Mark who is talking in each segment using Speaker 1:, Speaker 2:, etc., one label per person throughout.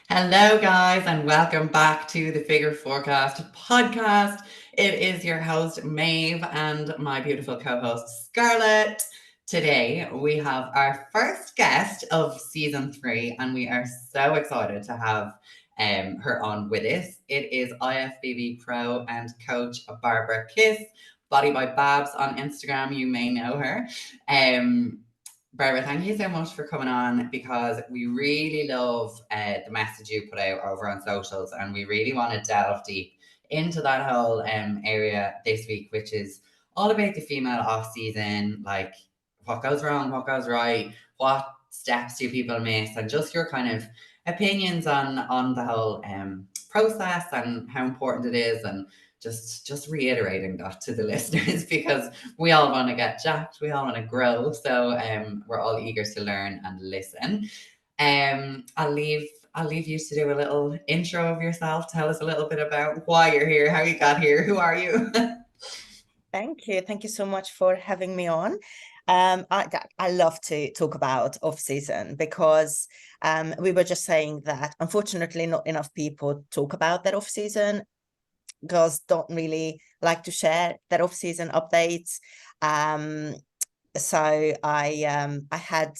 Speaker 1: Hello, guys, and welcome back to the Figure Forecast podcast. It is your host, Maeve, and my beautiful co host, Scarlett. Today, we have our first guest of season 3, and we are so excited to have her on with us. It is IFBB Pro and coach Barbara Kiss, Body by Babs on Instagram. You may know her. Um, Barbara, thank you so much for coming on because we really love the message you put out over on socials, and we really want to delve deep into that whole area this week, which is all about the female off season, like what goes wrong, what goes right, what steps do people miss, and just your kind of opinions on the whole process and how important it is, and just reiterating that to the listeners because we all want to get jacked, we all want to grow. So we're all eager to learn and listen. I'll leave you to do a little intro of yourself. Tell us a little bit about why you're here, how you got here, who are you?
Speaker 2: Thank you. Thank you so much for having me on. I love to talk about off season because we were just saying that unfortunately not enough people talk about that off season. Girls don't really like to share that off season updates. So I had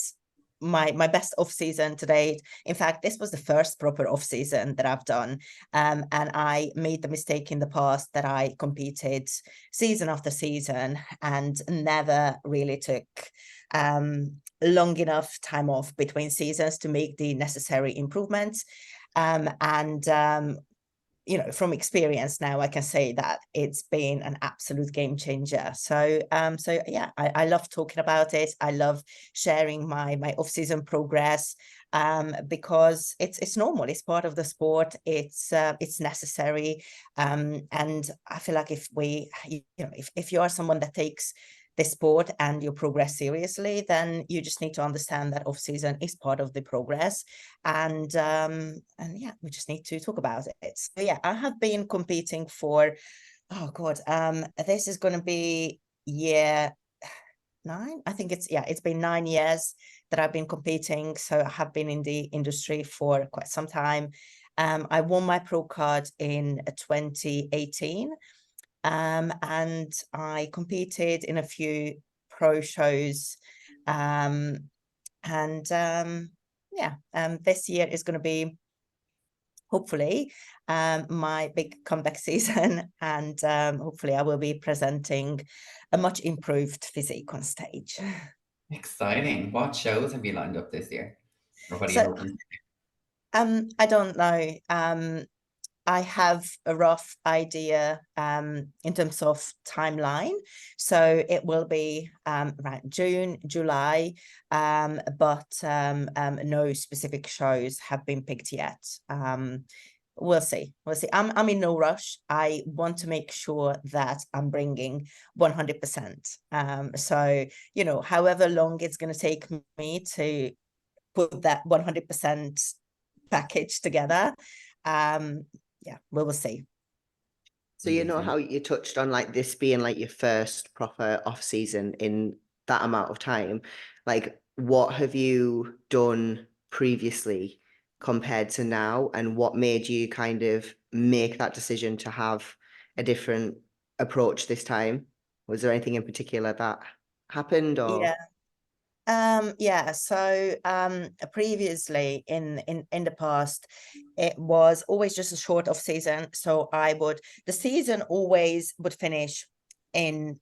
Speaker 2: my best off season to date. In fact, this was the first proper off season that I've done, and I made the mistake in the past that I competed season after season and never really took long enough time off between seasons to make the necessary improvements. And from experience now, I can say that it's been an absolute game changer. So yeah, I love talking about it. I love sharing my off-season progress, because it's normal. It's part of the sport. It's necessary. And I feel like if you are someone that takes the sport and your progress seriously, then you just need to understand that off season is part of the progress, and yeah, we just need to talk about it. So yeah, I have been competing for, oh god, this is going to be year 9. I think it's been 9 years that I've been competing, so I have been in the industry for quite some time. I won my pro card in 2018. And I competed in a few pro shows. Um, and yeah, this year is going to be hopefully my big comeback season, and hopefully I will be presenting a much improved physique on stage.
Speaker 1: Exciting. What shows have you lined up this year? Or what are you
Speaker 2: So
Speaker 1: hoping?
Speaker 2: I don't know. I have a rough idea in terms of timeline. So it will be around June, July, but no specific shows have been picked yet. We'll see. We'll see. I'm in no rush. I want to make sure that I'm bringing 100%. So, however long it's going to take me to put that 100% package together, yeah, we will see.
Speaker 3: So how you touched on like this being like your first proper off season in that amount of time, like what have you done previously compared to now, and what made you kind of make that decision to have a different approach this time? Was there anything in particular that happened, or?
Speaker 2: Yeah. So previously in the past, it was always just a short off season. So the season always would finish in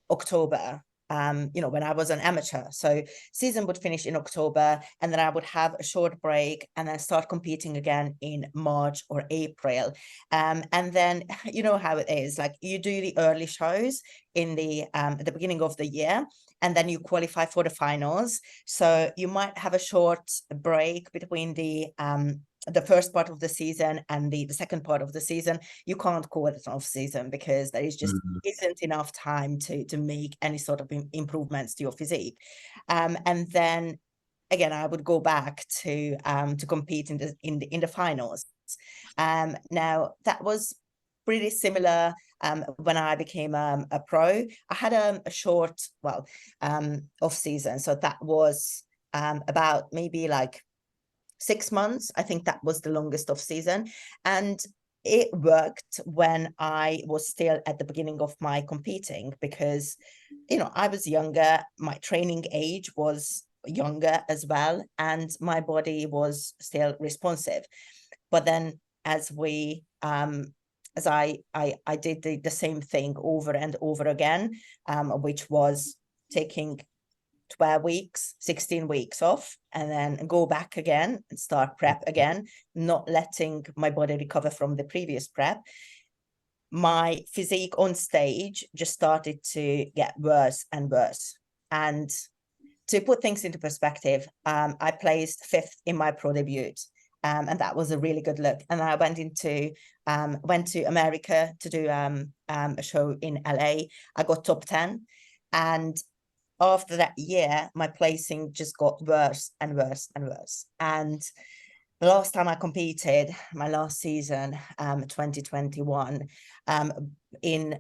Speaker 2: October, when I was an amateur. So season would finish in October, and then I would have a short break and then start competing again in March or April. And then you know how it is, like you do the early shows in at the beginning of the year, and then you qualify for the finals. So you might have a short break between the first part of the season and the second part of the season. You can't call it an off season because there is just isn't enough time to make any sort of improvements to your physique. And then again, I would go back to compete in the finals. Now that was pretty similar. When I became a pro, I had a short, off season. So that was about maybe like 6 months. I think that was the longest off season, and it worked when I was still at the beginning of my competing, because, you know, I was younger, my training age was younger as well, and my body was still responsive. But then as we as I did the same thing over and over again, which was taking 12 weeks, 16 weeks off, and then go back again and start prep again, not letting my body recover from the previous prep. My physique on stage just started to get worse and worse. And to put things into perspective, I placed 5th in my pro debut. And that was a really good look. And I went to America to do a show in LA. I got top 10. And after that year, my placing just got worse and worse and worse. And the last time I competed, my last season, 2021, in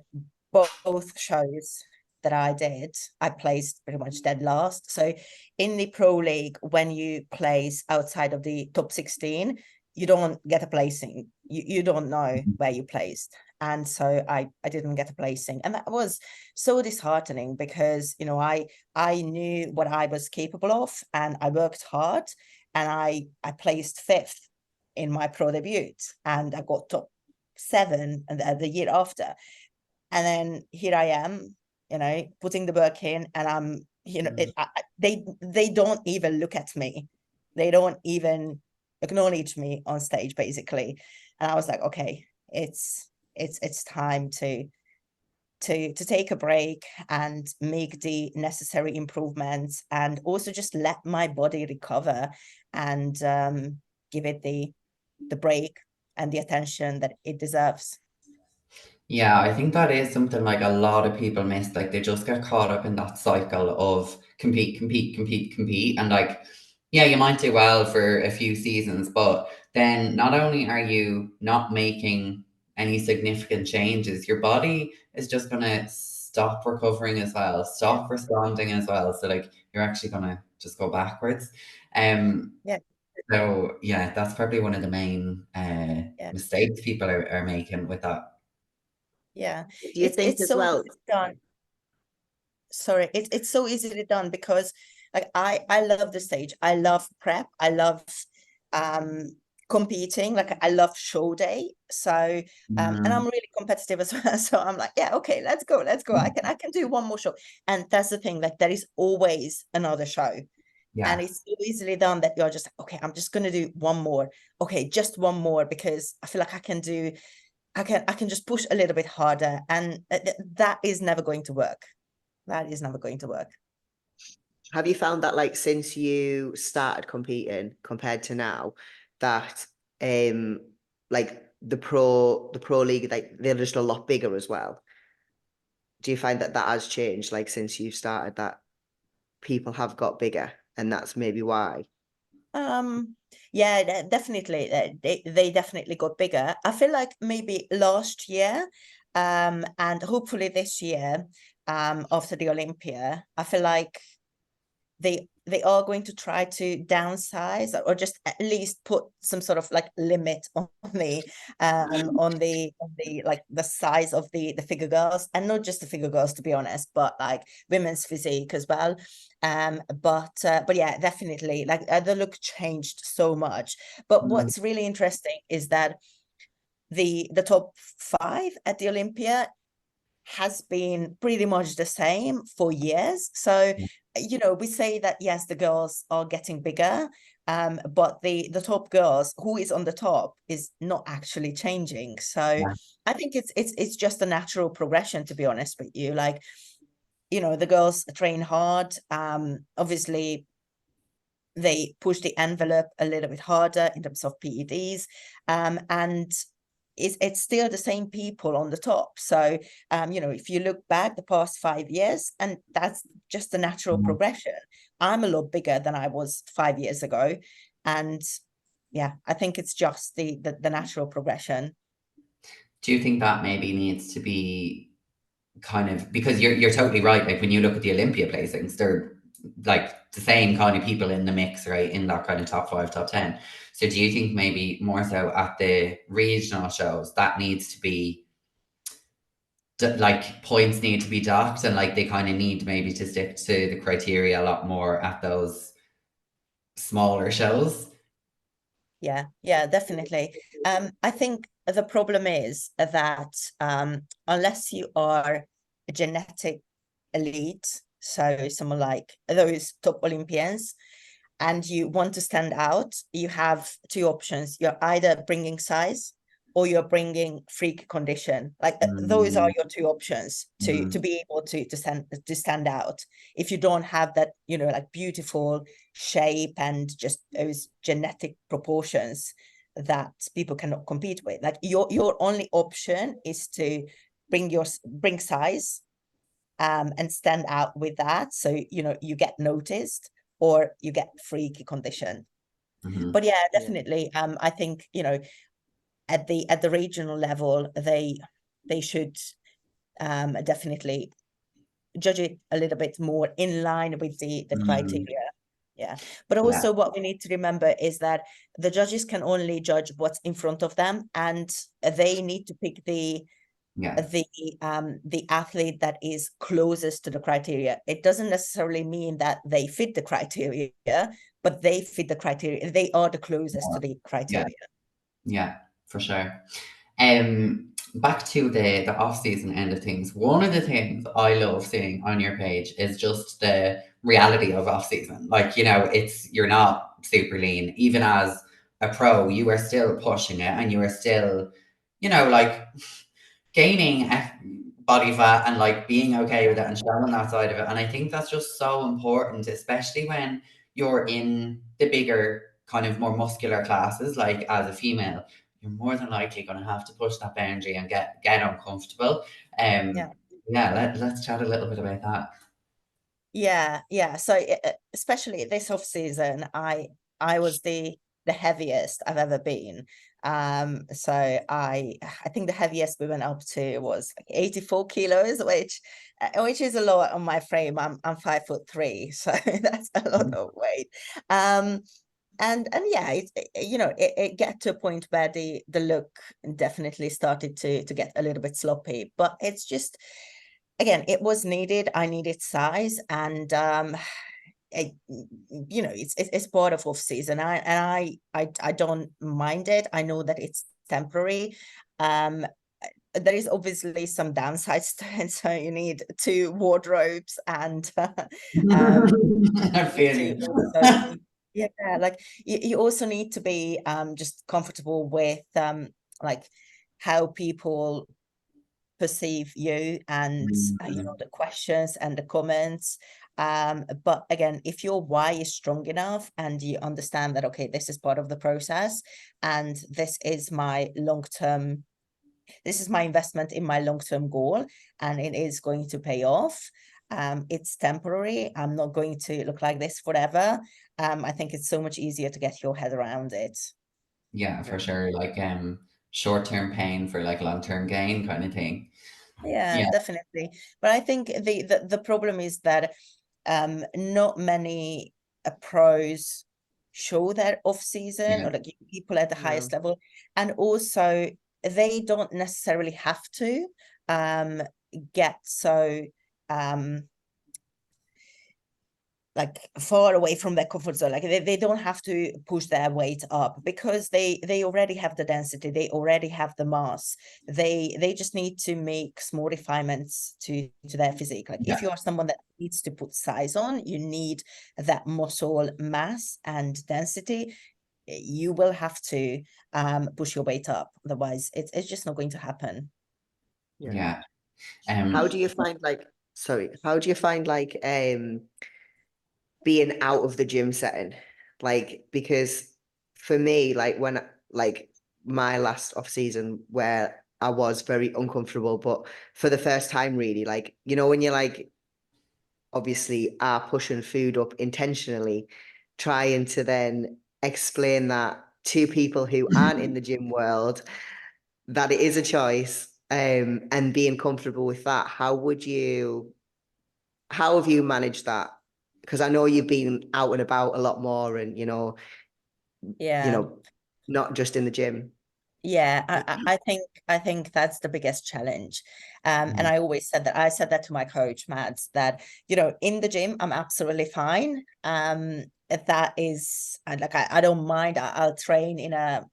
Speaker 2: both shows that I did, I placed pretty much dead last. So in the pro league, when you place outside of the top 16, you don't get a placing. You don't know where you placed. And so I didn't get a placing. And that was so disheartening, because, you know, I knew what I was capable of, and I worked hard, and I placed 5th in my pro debut, and I got top 7 the year after. And then here I am, you know, putting the work in, and I'm, you know, they don't even look at me. They don't even acknowledge me on stage, basically. And I was like, okay, it's time to take a break and make the necessary improvements, and also just let my body recover, and give it the break and the attention that it deserves.
Speaker 1: Yeah, I think that is something like a lot of people miss. Like, they just get caught up in that cycle of compete, compete, compete, compete. And like, yeah, you might do well for a few seasons, but then not only are you not making any significant changes, your body is just going to stop recovering as well, stop responding as well. So like, you're actually going to just go backwards.
Speaker 2: Yeah.
Speaker 1: So yeah, that's probably one of the main mistakes people are making with that.
Speaker 2: Yeah,
Speaker 3: Do you think
Speaker 2: it's
Speaker 3: as
Speaker 2: so
Speaker 3: well?
Speaker 2: easily done. Sorry, it's so easily done, because like I love the stage. I love prep. I love competing. Like, I love show day. So and I'm really competitive as well. So I'm like, yeah, okay, let's go. I can do one more show. And that's the thing, like, there is always another show.
Speaker 1: Yeah.
Speaker 2: And it's so easily done that you're just, okay, I'm just gonna do one more. Okay, just one more, because I feel like I can just push a little bit harder, and that is never going to work. That is never going to work.
Speaker 3: Have you found that, like, since you started competing compared to now, that like the pro league, like, they're just a lot bigger as well? Do you find that has changed, like, since you started, that people have got bigger, and that's maybe why?
Speaker 2: Yeah, definitely. They definitely got bigger. I feel like maybe last year, and hopefully this year, after the Olympia, I feel like they are going to try to downsize, or just at least put some sort of like limit on the like the size of the figure girls, and not just the figure girls, to be honest, but like women's physique as well. But yeah, definitely, like, the look changed so much. But what's really interesting is that the top 5 at the Olympia has been pretty much the same for years. So, you know, we say that, yes, the girls are getting bigger, but the top girls, who is on the top, is not actually changing. So I think it's just a natural progression, to be honest with you. Like, you know, the girls train hard. Obviously, they push the envelope a little bit harder in terms of PEDs, and it's still the same people on the top. So you know, if you look back the past 5 years, and that's just a natural progression. I'm a lot bigger than I was 5 years ago, and yeah, I think it's just the natural progression.
Speaker 1: Do you think that maybe needs to be kind of, because you're totally right, like when you look at the Olympia placings, they're like the same kind of people in the mix, right? In that kind of top 5, top 10. So do you think maybe more so at the regional shows that needs to be like points need to be docked, and like they kind of need maybe to stick to the criteria a lot more at those smaller shows?
Speaker 2: Yeah, definitely. I think the problem is that unless you are a genetic elite, so someone like those top Olympians, and you want to stand out, you have two options. You're either bringing size or you're bringing freak condition. Like those are your two options to be able to stand out. If you don't have that, like beautiful shape and just those genetic proportions that people cannot compete with, like your only option is to bring size and stand out with that, so you get noticed, or you get freaky condition. But yeah, definitely. I think at the regional level, they should definitely judge it a little bit more in line with the criteria. Yeah, but also what we need to remember is that the judges can only judge what's in front of them, and they need to pick the athlete that is closest to the criteria. It doesn't necessarily mean that they fit the criteria, but they fit the criteria. They are the closest to the criteria.
Speaker 1: Yeah, for sure. Back to the off-season end of things. One of the things I love seeing on your page is just the reality of off-season. Like, you're not super lean. Even as a pro, you are still pushing it, and you are still, like gaining body fat and like being okay with it and showing that side of it. And I think that's just so important, especially when you're in the bigger kind of more muscular classes. Like as a female, you're more than likely going to have to push that boundary and get uncomfortable. Let's chat a little bit about that.
Speaker 2: Yeah. So especially this off season, I was the heaviest I've ever been. So I think the heaviest we went up to was like 84 kilos, which is a lot on my frame. I'm 5'3", so that's a lot of weight. And yeah, it get to a point where the look definitely started to get a little bit sloppy, but it's just, again, it was needed. I needed size, and it's part of off season. I don't mind it. I know that it's temporary. There is obviously some downsides to it, so you need 2 wardrobes and
Speaker 1: I feel you.
Speaker 2: yeah, like you also need to be just comfortable with like how people perceive you, and the questions and the comments. But again, if your why is strong enough and you understand that, okay, this is part of the process, and this is my investment in my long-term goal, and it is going to pay off. It's temporary. I'm not going to look like this forever. I think it's so much easier to get your head around it.
Speaker 1: Yeah, for sure. Like short-term pain for like long-term gain kind of thing.
Speaker 2: Yeah, definitely. But I think the problem is that not many pros show their off season, or like people at the highest level, and also they don't necessarily have to get so like far away from their comfort zone. Like they don't have to push their weight up, because they already have the density, they already have the mass. They just need to make small refinements to their physique. Like if you are someone that needs to put size on, you need that muscle mass and density, you will have to push your weight up. Otherwise it's just not going to happen.
Speaker 3: How do you find being out of the gym setting? Like, because for me, like when my last off season, where I was very uncomfortable, but for the first time really, like, when you're like obviously are pushing food up intentionally, trying to then explain that to people who aren't in the gym world, that it is a choice, and being comfortable with that. How have you managed that? because I know you've been out and about a lot more, and
Speaker 2: Yeah.
Speaker 3: not just in the gym.
Speaker 2: Yeah, I think that's the biggest challenge. And I always said that, I said that to my coach, Mads, that, in the gym, I'm absolutely fine. If that is like, I don't mind. I'll train in a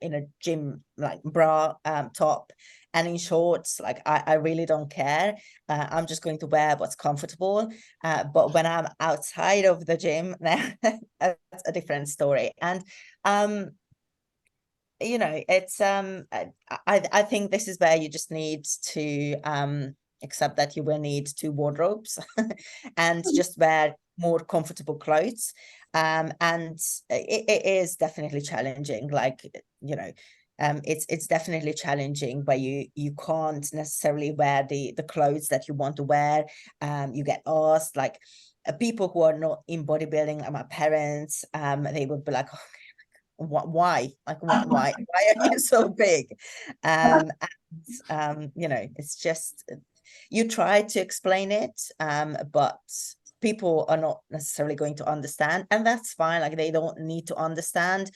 Speaker 2: gym, like bra, top and in shorts. Like I really don't care. I'm just going to wear what's comfortable. But when I'm outside of the gym, that's a different story. And it's I think this is where you just need to accept that you will need two wardrobes and just wear more comfortable clothes. And it is definitely challenging, like, it's definitely challenging where you can't necessarily wear the clothes that you want to wear. You get asked, like, people who are not in bodybuilding, and my parents, they would be like, why, like, why are you so big? It's just, you try to explain it, but people are not necessarily going to understand, and that's fine. Like, they don't need to understand.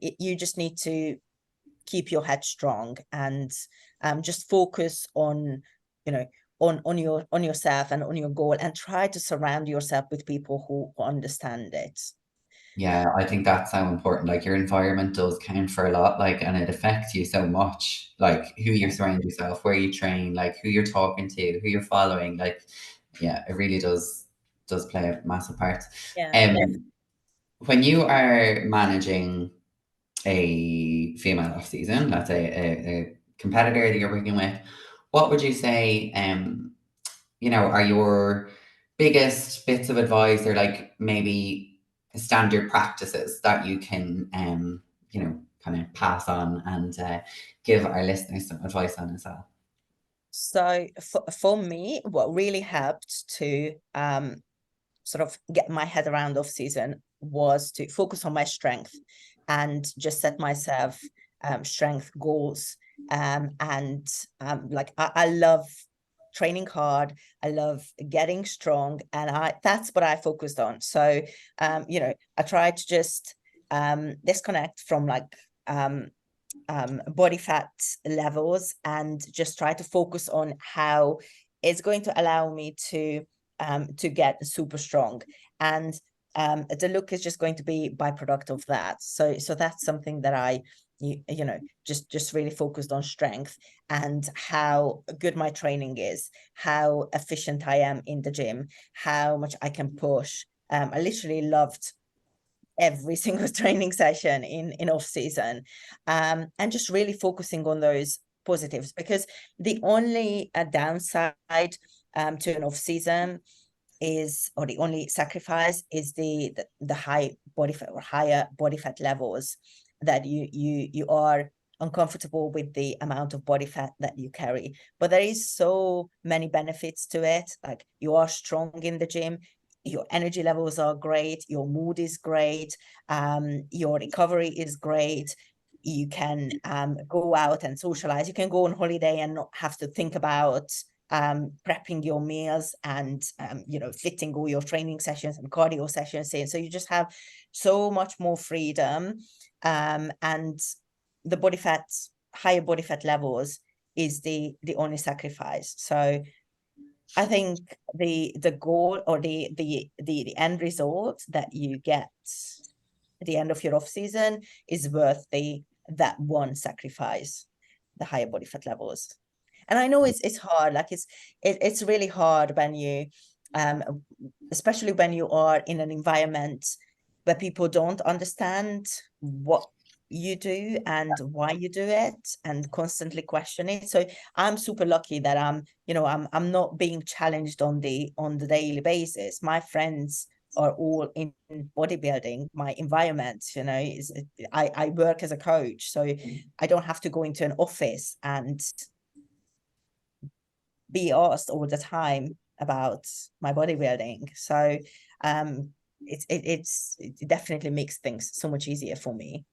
Speaker 2: You just need to keep your head strong and just focus on on yourself and on your goal, and try to surround yourself with people who understand it.
Speaker 1: Yeah, I think that's so important. Like, your environment does count for a lot, like, and it affects you so much. Like, who you surround yourself, where you train, like who you're talking to, who you're following. Like, yeah, it really does play a massive part.
Speaker 2: Yeah.
Speaker 1: When you are managing a female off season, let's say a competitor that you're working with, what would you say, are your biggest bits of advice, or like maybe standard practices that you can, kind of pass on and give our listeners some advice on as well?
Speaker 2: So for me, what really helped to sort of get my head around off season was to focus on my strength and just set myself strength goals. And like, I love training hard. I love getting strong, and that's what I focused on. So I tried to just disconnect from, like, body fat levels, and just try to focus on how it's going to allow me to get super strong. And the look is just going to be byproduct of that. So that's something that I just really focused on strength, and how good my training is, how efficient I am in the gym, how much I can push. I literally loved every single training session in off season, and just really focusing on those positives, because the only downside to an off season is, or the only sacrifice is the high body fat or higher body fat levels, that you are uncomfortable with the amount of body fat that you carry. But there is so many benefits to it. Like, you are strong in the gym, your energy levels are great, your mood is great, your recovery is great. You can go out and socialize. You can go on holiday and not have to think about prepping your meals and fitting all your training sessions and cardio sessions in. So you just have so much more freedom, and the higher body fat levels is the only sacrifice. So I think the goal, or the end result that you get at the end of your off season is worth that one sacrifice, the higher body fat levels. And I know it's hard. Like, it's really hard when you, especially when you are in an environment where people don't understand what you do and why you do it, and constantly question it. So I'm super lucky that I'm not being challenged on the daily basis. My friends are all in bodybuilding. My environment, I work as a coach, so I don't have to go into an office and be asked all the time about my bodybuilding. So it definitely makes things so much easier for me.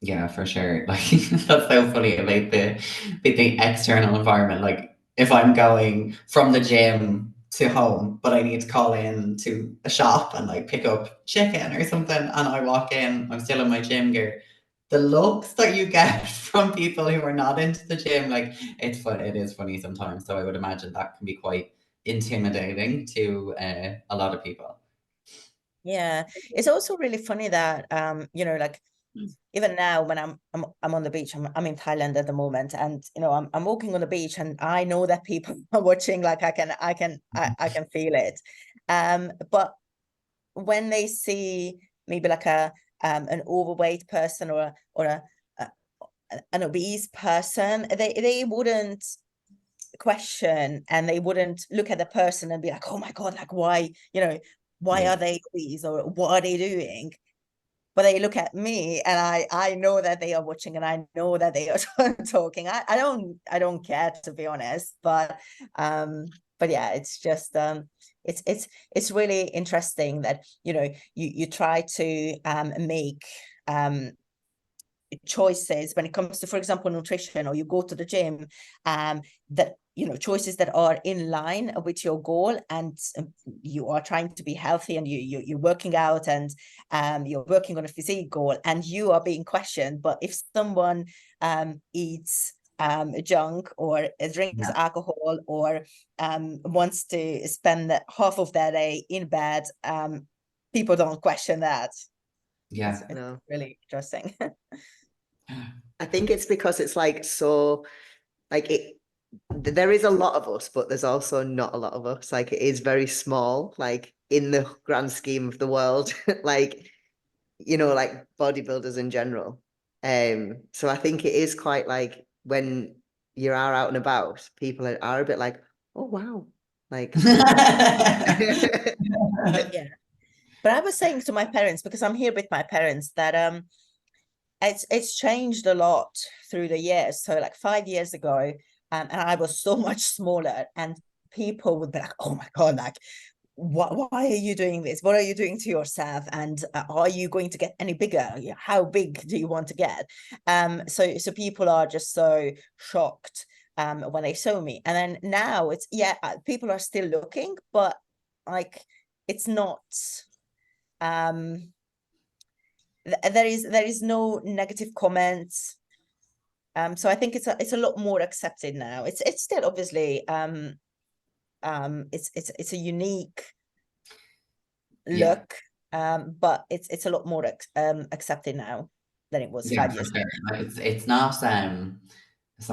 Speaker 1: Yeah, for sure. Like, that's so funny about the external environment. Like, if I'm going from the gym to home, but I need to call in to a shop and like pick up chicken or something. And I walk in, I'm still in my gym gear. The looks that you get from people who are not into the gym, like it's fun. It is funny sometimes. So I would imagine that can be quite intimidating to a lot of people.
Speaker 2: Yeah, it's also really funny that you know, like even now when I'm on the beach, I'm in Thailand at the moment, and you know, I'm walking on the beach, and I know that people are watching. Like I can feel it. But when they see maybe like an overweight person or an obese person, they wouldn't question, and they wouldn't look at the person and be like, oh my God, like why, you know, why are they obese or what are they doing? But they look at me, and I know that they are watching, and I know that they are talking. I don't care, to be honest, but yeah, it's just it's really interesting that, you know, you try to make choices when it comes to, for example, nutrition, or you go to the gym, that, you know, choices that are in line with your goal, and you are trying to be healthy, and you're working out, and you're working on a physique goal, and you are being questioned. But if someone eats junk or drinks alcohol, or wants to spend half of their day in bed, people don't question that.
Speaker 1: Yeah.
Speaker 2: It's really interesting.
Speaker 3: I think it's because it's like, so like there is a lot of us, but there's also not a lot of us. Like it is very small, like in the grand scheme of the world, like, you know, like bodybuilders in general. So I think it is quite like when you are out and about, people are a bit like, oh wow, like
Speaker 2: Yeah. But I was saying to my parents, because I'm here with my parents, that it's changed a lot through the years. So like 5 years ago, and I was so much smaller, and people would be like, oh my God, like why are you doing this? What are you doing to yourself? And are you going to get any bigger? How big do you want to get? So people are just so shocked when they saw me. And then now it's, people are still looking, but like it's not there is no negative comments. So I think it's a lot more accepted now. It's still obviously it's a unique look, but it's a lot more accepted now than it was 5 years ago.
Speaker 1: Like, it's not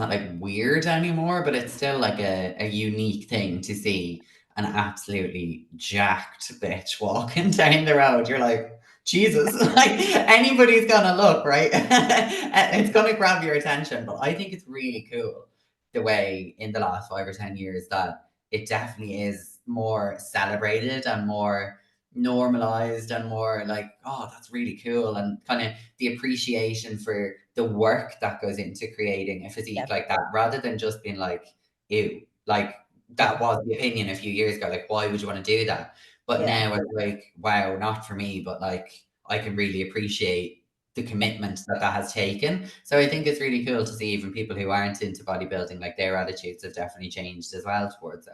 Speaker 1: like weird anymore, but it's still like a unique thing to see an absolutely jacked bitch walking down the road. You're like, Jesus, like anybody's gonna look, right? It's gonna grab your attention. But I think it's really cool the way in the last 5 or 10 years that it definitely is more celebrated and more normalized and more like, oh, that's really cool, and kind of the appreciation for the work that goes into creating a physique like that, rather than just being like, ew, like that was the opinion a few years ago, like why would you want to do that? But now it's like, wow, not for me, but like I can really appreciate the commitment that has taken. So I think it's really cool to see even people who aren't into bodybuilding, like their attitudes have definitely changed as well towards it.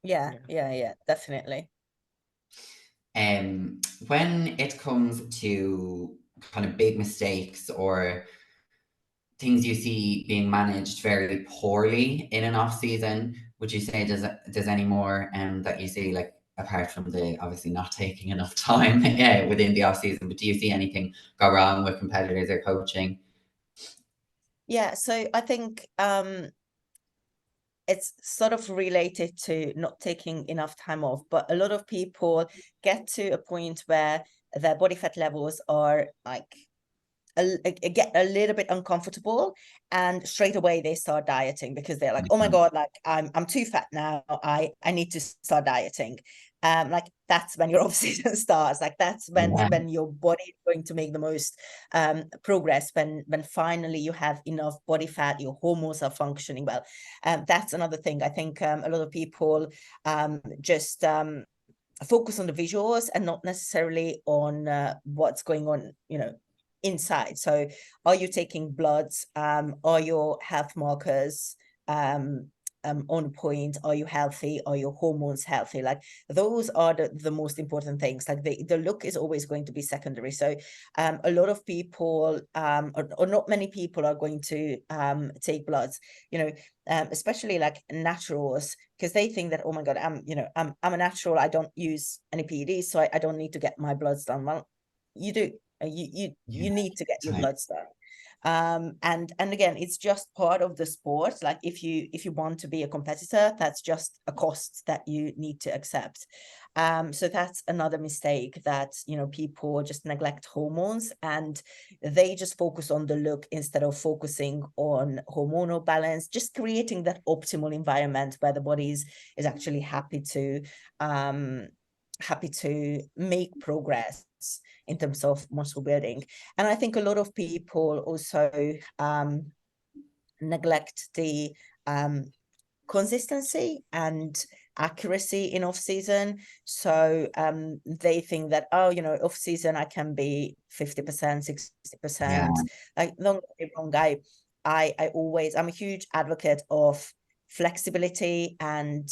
Speaker 2: Yeah, definitely.
Speaker 1: When it comes to kind of big mistakes or things you see being managed very poorly in an off season, would you say there's any more that you see, like apart from the obviously not taking enough time within the off season, but do you see anything go wrong with competitors or coaching?
Speaker 2: Yeah, so I think it's sort of related to not taking enough time off, but a lot of people get to a point where their body fat levels are like get a little bit uncomfortable, and straight away they start dieting because they're like, oh my God, like I'm too fat now, I need to start dieting. Like that's when your off season starts. Like that's when your body is going to make the most progress, when finally you have enough body fat, your hormones are functioning well. That's another thing. I think a lot of people just focus on the visuals and not necessarily on what's going on, you know, inside. So are you taking bloods? Are your health markers on point? Are you healthy? Are your hormones healthy? Like those are the most important things. Like the look is always going to be secondary. So a lot of people or not many people are going to take bloods, you know, especially like naturals, because they think that, oh my God, I'm a natural, I don't use any PEDs, so I don't need to get my bloods done. Well, you do. You need to get your bloods done. And again, it's just part of the sport. Like if you want to be a competitor, that's just a cost that you need to accept. So that's another mistake, that, you know, people just neglect hormones and they just focus on the look instead of focusing on hormonal balance, just creating that optimal environment where the body is actually happy to make progress in terms of muscle building. And I think a lot of people also neglect the consistency and accuracy in off season. So they think that, oh, you know, off season I can be 50%, 60%. Like, don't get me wrong, I'm a huge advocate of flexibility and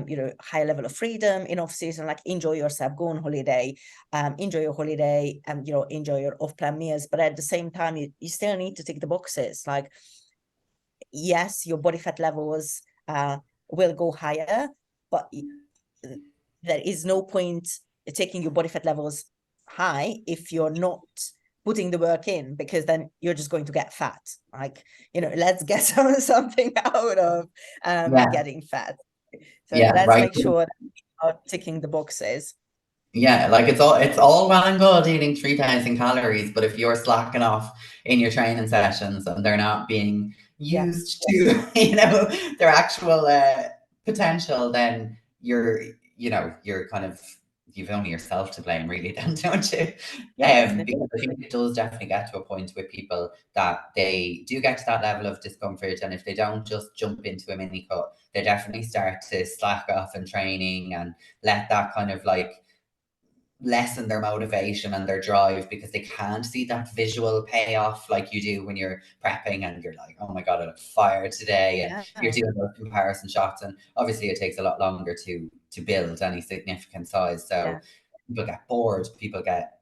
Speaker 2: you know, high level of freedom in off season. Like, enjoy yourself, go on holiday, enjoy your holiday, and you know, enjoy your off plan meals, but at the same time you still need to tick the boxes. Like, yes, your body fat levels will go higher, but there is no point taking your body fat levels high if you're not putting the work in, because then you're just going to get fat. Like, you know, let's get something out of getting fat. So let's make sure that we are ticking the boxes.
Speaker 1: Yeah, like it's all well and good eating 3,000 calories, but if you're slacking off in your training sessions and they're not being used to, you know, their actual potential, then you're kind of, you've only yourself to blame, really, then, don't you? Because I think it does definitely get to a point with people that they do get to that level of discomfort, and if they don't just jump into a mini cut, they definitely start to slack off in training and let that kind of like lessen their motivation and their drive, because they can't see that visual payoff like you do when you're prepping and you're like, oh my God, I look fire today, and you're doing those comparison shots, and obviously it takes a lot longer to build any significant size. So people get bored, people get,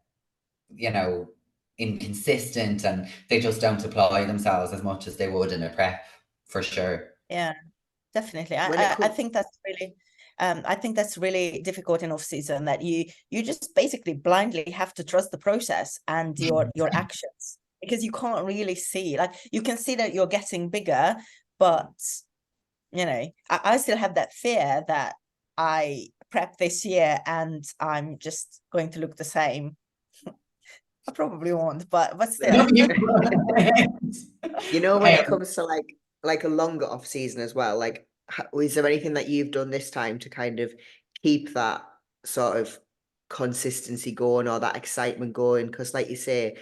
Speaker 1: you know, inconsistent, and they just don't apply themselves as much as they would in a prep, for sure.
Speaker 2: Yeah, definitely. I think that's really I think that's really difficult in off season, that you just basically blindly have to trust the process and your actions, because you can't really see. Like, you can see that you're getting bigger, but you know, I still have that fear that I prep this year and I'm just going to look the same. I probably won't, but still.
Speaker 3: You know, when it comes to like a longer off season as well, like, is there anything that you've done this time to kind of keep that sort of consistency going, or that excitement going? Because like you say,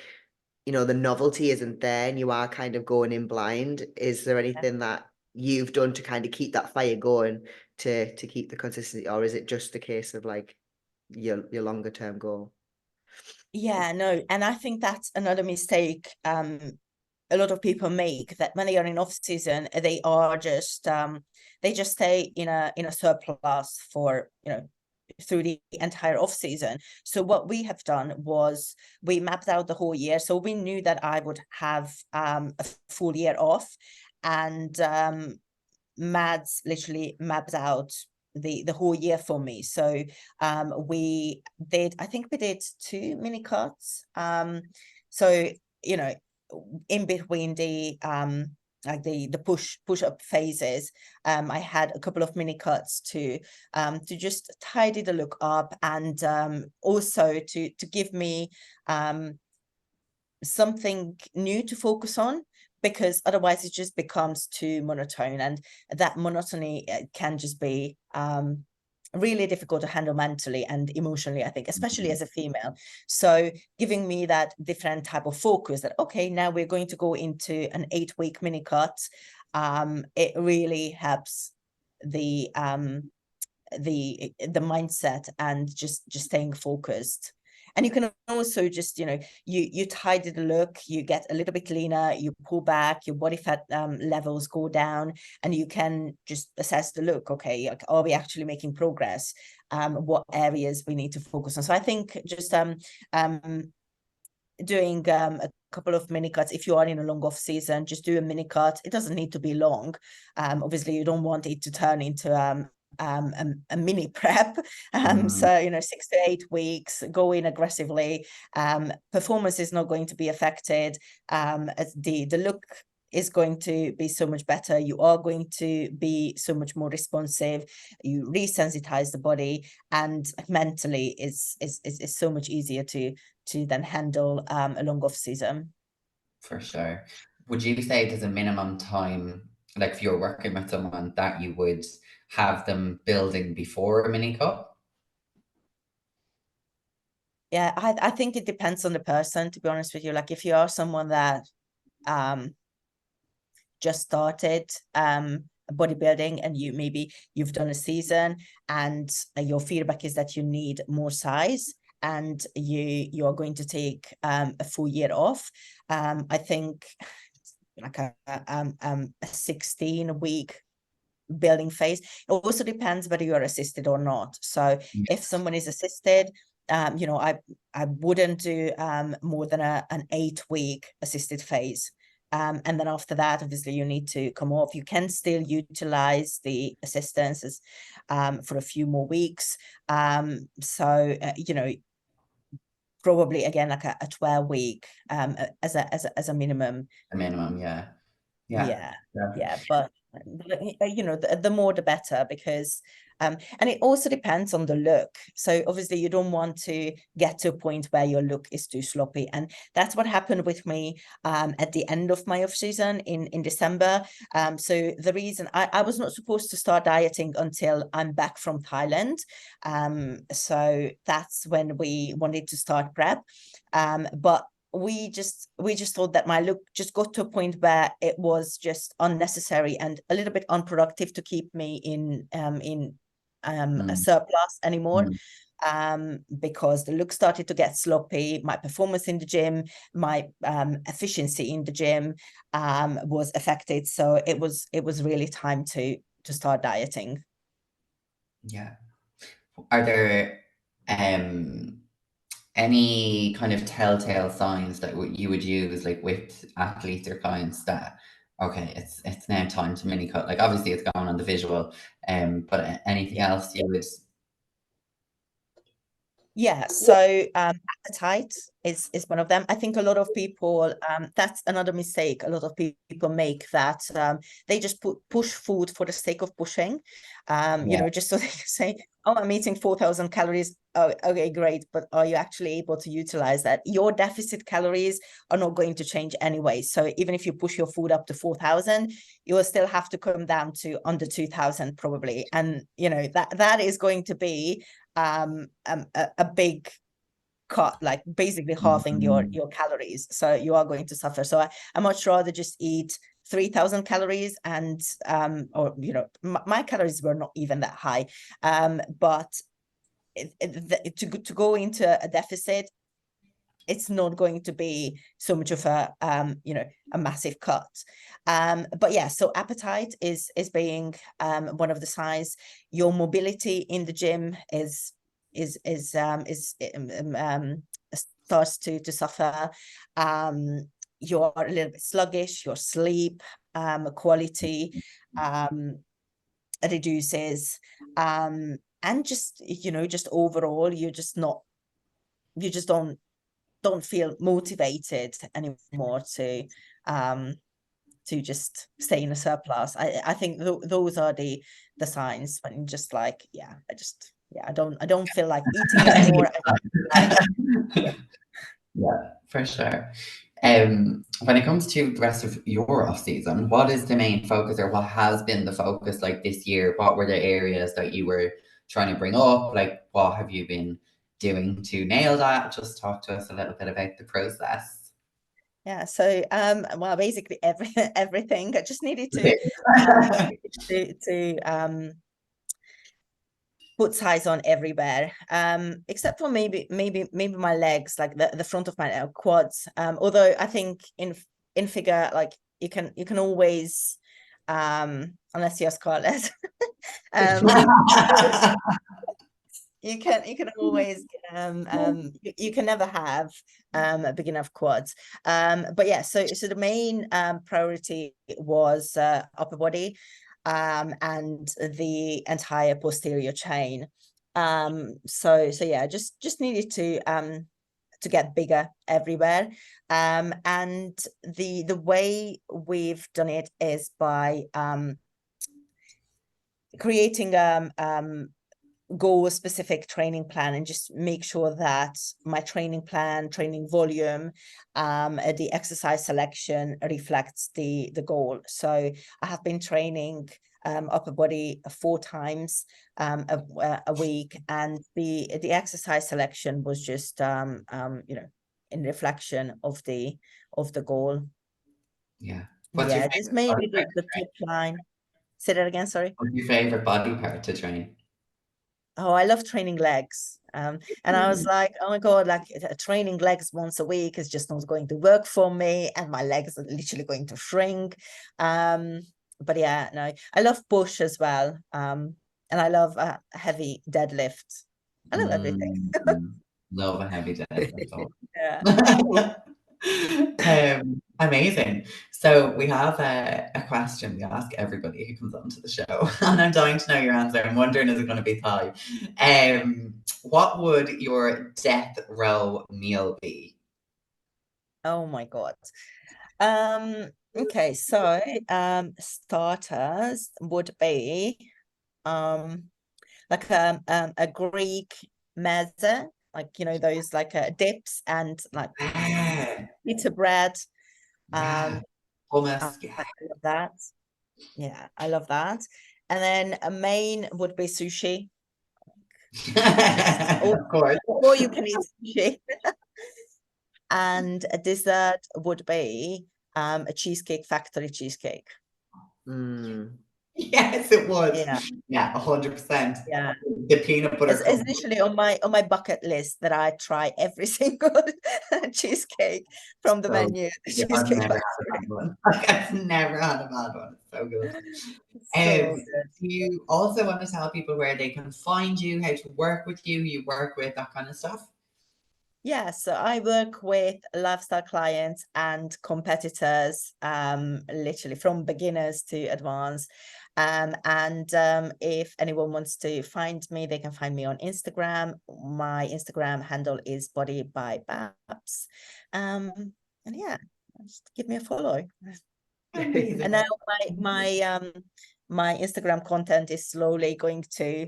Speaker 3: you know, the novelty isn't there and you are kind of going in blind. Is there anything that you've done to kind of keep that fire going, to keep the consistency, or is it just a case of like your longer term goal?
Speaker 2: Yeah, no, and I think that's another mistake a lot of people make, that when they are in off season, they are just they just stay in a surplus for, you know, through the entire off season. So what we have done was we mapped out the whole year. So we knew that I would have a full year off, and Mads literally mapped out the whole year for me. So we did, I think we did 2 mini cuts. So, you know, in between the like the push up phases, I had a couple of mini cuts to just tidy the look up, and also to give me something new to focus on, because otherwise it just becomes too monotone, and that monotony can just be really difficult to handle mentally and emotionally, I think, especially as a female. So giving me that different type of focus, that, okay, now we're going to go into an 8-week mini cut, it really helps the mindset and just staying focused. And you can also just, you tidy the look, you get a little bit leaner, you pull back, your body fat levels go down, and you can just assess the look. Okay, like, are we actually making progress? What areas we need to focus on. So I think just doing a couple of mini cuts. If you are in a long off season, just do a mini cut. It doesn't need to be long. Obviously you don't want it to turn into a mini prep. So 6 to 8 weeks, go in aggressively. Performance is not going to be affected. The look is going to be so much better. You are going to be so much more responsive. You resensitize the body, and mentally is so much easier to then handle a long off season.
Speaker 1: For sure. Would you say there's a minimum time, like if you're working with someone, that you would have them building before a mini cut?
Speaker 2: Yeah, I think it depends on the person, to be honest with you. Like if you are someone that just started bodybuilding, and you've done a season, and your feedback is that you need more size, and you are going to take a full year off, I think like a 16-week building phase. It also depends whether you are assisted or not. So if someone is assisted, I wouldn't do more than an 8-week assisted phase. And then after that, obviously, you need to come off. You can still utilize the assistance for a few more weeks. Probably again like a 12-week as a minimum.
Speaker 1: A minimum, yeah.
Speaker 2: But the more the better, because and it also depends on the look. So obviously you don't want to get to a point where your look is too sloppy, and that's what happened with me at the end of my off season in December. So the reason I was not supposed to start dieting until I'm back from Thailand, so that's when we wanted to start prep, but we just thought that my look just got to a point where it was just unnecessary and a little bit unproductive to keep me in a surplus anymore, because the look started to get sloppy. My performance in the gym, my efficiency in the gym was affected. So it was really time to start dieting.
Speaker 1: Yeah. Are there any kind of telltale signs that you would use, like with athletes or clients, that okay, it's now time to mini cut? Like obviously it's gone on the visual, but anything else you would?
Speaker 2: Yeah, so appetite is one of them. I think a lot of people, that's another mistake a lot of people make, that they just push food for the sake of pushing, just so they can say, oh, I'm eating 4,000 calories. Oh, okay, great. But are you actually able to utilize that? Your deficit calories are not going to change anyway. So even if you push your food up to 4,000, you will still have to come down to under 2,000 probably. And, that is going to be a big cut, like basically halving your calories. So you are going to suffer. So I much rather just eat 3,000 calories, and my calories were not even that high, but to go into a deficit, it's not going to be so much of a massive cut. But yeah, so appetite is being one of the signs. Your mobility in the gym starts to suffer. You're a little bit sluggish. Your sleep quality reduces, and just overall, you just don't feel motivated anymore to just stay in a surplus. I think those are the signs when you're just like, I don't feel like eating anymore.
Speaker 1: Yeah, for sure. When it comes to the rest of your off season, what is the main focus, or what has been the focus like this year? What were the areas that you were trying to bring up? Like, what have you been doing to nail that? Just talk to us a little bit about the process.
Speaker 2: Yeah, so well, basically everything. I just needed to put size on everywhere, except for maybe my legs, like the front of my quads. Although I think in figure, like you can always, unless you're Scarlett, you can always you can never have big enough quads. But yeah, so the main priority was upper body and the entire posterior chain. So yeah, just needed to get bigger everywhere. And the way we've done it is by creating goal specific training plan, and just make sure that my training plan, training volume, the exercise selection reflects the goal. So I have been training upper body 4 times a week, and the exercise selection was just in reflection of the goal.
Speaker 1: Yeah.
Speaker 2: Yeah, just maybe the top line. Say that again, sorry.
Speaker 1: What's your favorite body part to train?
Speaker 2: Oh, I love training legs. And I was like, oh my God, like training legs once a week is just not going to work for me. And my legs are literally going to shrink. But yeah, no, I love push as well. And I love a heavy deadlift. I love everything.
Speaker 1: Love a heavy deadlift.
Speaker 2: Yeah.
Speaker 1: Amazing. So we have a question we ask everybody who comes onto the show, and I'm dying to know your answer. I'm wondering, is it going to be thigh? What would your death row meal be?
Speaker 2: Oh my God. Okay, so starters would be like a Greek meze, like those like dips and like pita bread.
Speaker 1: Hummus.
Speaker 2: I love that. Yeah, I love that. And then a main would be sushi.
Speaker 1: Of course.
Speaker 2: Or you can eat sushi. And a dessert would be a cheesecake factory cheesecake.
Speaker 1: Yes, it would.
Speaker 2: Yeah,
Speaker 1: 100%.
Speaker 2: Yeah,
Speaker 1: The peanut butter.
Speaker 2: it's literally on my bucket list that I try every single cheesecake from the menu.
Speaker 1: I've never had a bad one. I've never had a bad one. It's so good. Do you also want to tell people where they can find you, how to work with you work with, that kind of stuff?
Speaker 2: Yeah, so I work with lifestyle clients and competitors, literally from beginners to advanced. And if anyone wants to find me, they can find me on Instagram. My Instagram handle is Body by Babs. And yeah, just give me a follow. And now my Instagram content is slowly going to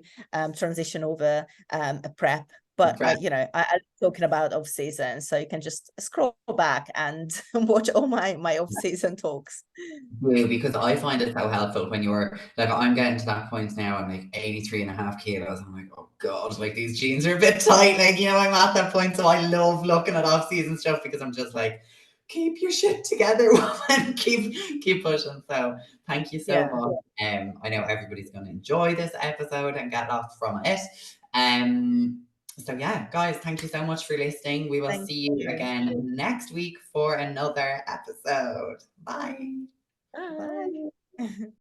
Speaker 2: transition over a prep. But I'm talking about off season, so you can just scroll back and watch all my off season talks.
Speaker 1: Because I find it so helpful when you're like, I'm getting to that point now. I'm like 83.5 kilos. I'm like, oh God, like these jeans are a bit tight. Like, I'm at that point. So I love looking at off season stuff because I'm just like, keep your shit together and keep pushing. So thank you so much. I know everybody's going to enjoy this episode and get lots from it. So yeah, guys, thank you so much for listening. We will see you again next week for another episode. Bye.
Speaker 2: Bye.